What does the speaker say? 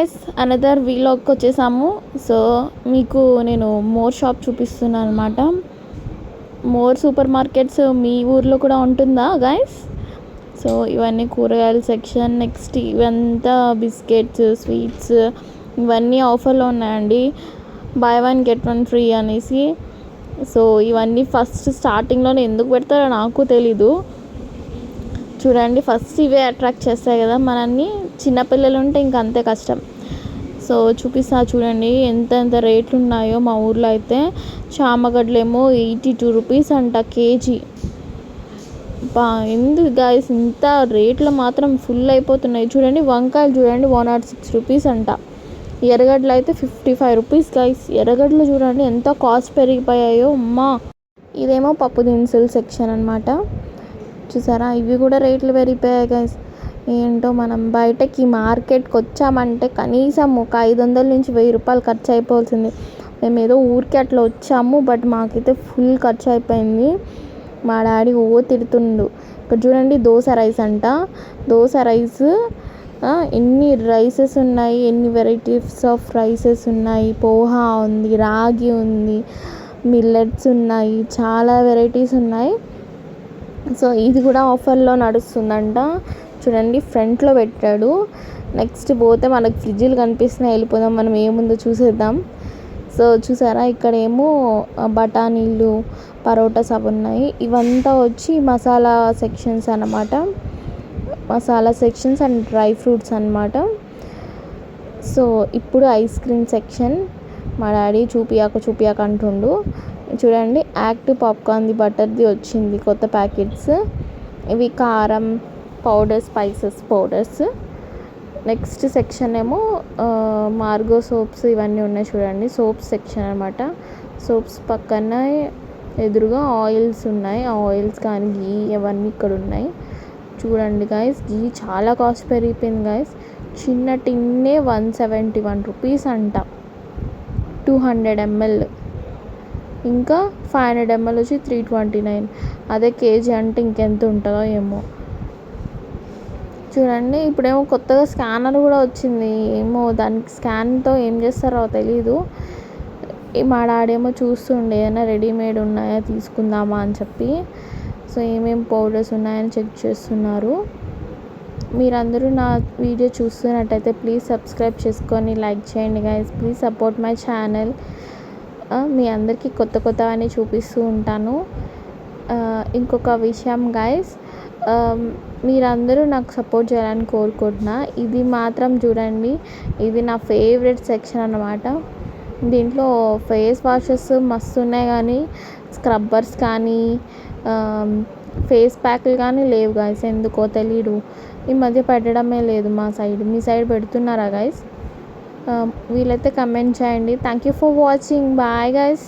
Guys, another వీలాగ్కి వచ్చేసాము. So మీకు నేను మోర్ షాప్ చూపిస్తున్నాను అనమాట. మోర్ సూపర్ మార్కెట్స్ మీ ఊర్లో కూడా ఉంటుందా గైస్? సో ఇవన్నీ కూరగాయల సెక్షన్. నెక్స్ట్ ఇవంతా బిస్కెట్స్, స్వీట్స్ ఇవన్నీ ఆఫర్లో ఉన్నాయండి. By one get one free అనేసి. సో ఇవన్నీ ఫస్ట్ స్టార్టింగ్లోనే ఎందుకు పెడతారో నాకు తెలీదు. చూడండి, ఫస్ట్ ఇవే అట్రాక్ట్ చేస్తాయి కదా మనల్ని. చిన్నపిల్లలు ఉంటే ఇంక అంతే కష్టం. సో చూపిస్తా చూడండి ఎంత రేట్లు ఉన్నాయో. మా ఊర్లో అయితే చామగడ్డలేమో 82 రూపీస్ అంట కేజీ. ఎందుకు గాయస్ ఇంత రేట్లు మాత్రం ఫుల్ అయిపోతున్నాయి. చూడండి వంకాయలు చూడండి 106 రూపీస్ అంట. ఎర్రగడ్డలు అయితే 55 రూపీస్ గైస్. ఎర్రగడ్డలు చూడండి ఎంత కాస్ట్ పెరిగిపోయాయో అమ్మా. ఇదేమో పప్పు దినుసులు సెక్షన్ అనమాట. చూసారా, ఇవి కూడా రేట్లు పెరిగిపోయాయి గైస్. ఏంటో మనం బయటకి మార్కెట్కి వచ్చామంటే కనీసం ఒక 500 నుంచి 1000 రూపాయలు ఖర్చు అయిపోవాల్సింది. మేము ఏదో ఊరికి అట్లా వచ్చాము, బట్ మాకైతే ఫుల్ ఖర్చు అయిపోయింది. మా డాడీ తిడుతుండు. ఇక్కడ చూడండి దోశ రైస్ అంట. దోశ రైస్ ఎన్ని రైసెస్ ఉన్నాయి, ఎన్ని వెరైటీస్ ఆఫ్ రైసెస్ ఉన్నాయి. పోహా ఉంది, రాగి ఉంది, మిల్లెట్స్ ఉన్నాయి, చాలా వెరైటీస్ ఉన్నాయి. సో ఇది కూడా ఆఫర్లో నడుస్తుందంట. చూడండి ఫ్రంట్లో పెట్టాడు. నెక్స్ట్ పోతే మనకు ఫ్రిడ్జ్లు కనిపిస్తున్నాయి. వెళ్ళిపోదాం, మనం ఏముందో చూసేద్దాం. సో చూసారా, ఇక్కడ ఏమో బఠానీలు, పరోటాస్ అవి ఉన్నాయి. ఇవంతా వచ్చి మసాలా సెక్షన్స్ అన్నమాట. Masala sections and dry fruits అన్నమాట. సో ఇప్పుడు ఐస్ క్రీమ్ సెక్షన్. మా డాడీ చూపియాక అంటుండు. చూడండి యాక్టివ్ పాప్కార్న్ది బటర్ది వచ్చింది కొత్త ప్యాకెట్స్. ఇవి కారం powder, spices powders. Next section ఏమో మార్గో సోప్స్ ఇవన్నీ ఉన్నాయి. చూడండి సోప్స్ సెక్షన్ అనమాట. సోప్స్ పక్కన ఎదురుగా ఆయిల్స్ ఉన్నాయి. ఆ ఆయిల్స్ కానీ గీ అవన్నీ ఇక్కడ ఉన్నాయి. చూడండి గాయస్, గీ చాలా కాస్ట్ పెరిగిపోయింది గాయస్. చిన్న టిన్నే 171 రూపీస్ అంట, 200 ml. ఇంకా 500 ml వచ్చి 329. అదే కేజీ అంటే ఇంకెంత ఉంటుందో ఏమో. చూడండి ఇప్పుడేమో కొత్తగా స్కానర్ కూడా వచ్చింది. ఏమో దానికి స్కాన్తో ఏం చేస్తారో తెలీదు. మా డాడేమో చూస్తుండే ఏమైనా రెడీమేడ్ ఉన్నాయా తీసుకుందామా అని చెప్పి. సో ఏమేమి పౌడర్స్ ఉన్నాయని చెక్ చేస్తున్నారు. మీరందరూ నా వీడియో చూస్తున్నట్టయితే ప్లీజ్ సబ్స్క్రైబ్ చేసుకొని లైక్ చేయండి guys. Please support my channel. మీ అందరికీ కొత్తవన్నీ చూపిస్తూ ఉంటాను. ఇంకొక విషయం గైస్, మీరందరూ నాకు సపోర్ట్ చేయాలని కోరుకుంటున్నా. ఇది మాత్రం చూడండి, ఇది నా ఫేవరెట్ సెక్షన్ అన్నమాట. దీంట్లో ఫేస్ వాషెస్ మస్తు ఉన్నాయి, కానీ స్క్రబ్బర్స్ కానీ ఫేస్ ప్యాక్లు కానీ లేవు గైస్. ఎందుకో తెలీదు, ఈ మధ్య పెట్టడమే లేదు మా సైడ్. మీ సైడ్ పెడుతున్నారా గైస్? వీలైతే కమెంట్ చేయండి. Thank you for watching. Bye guys.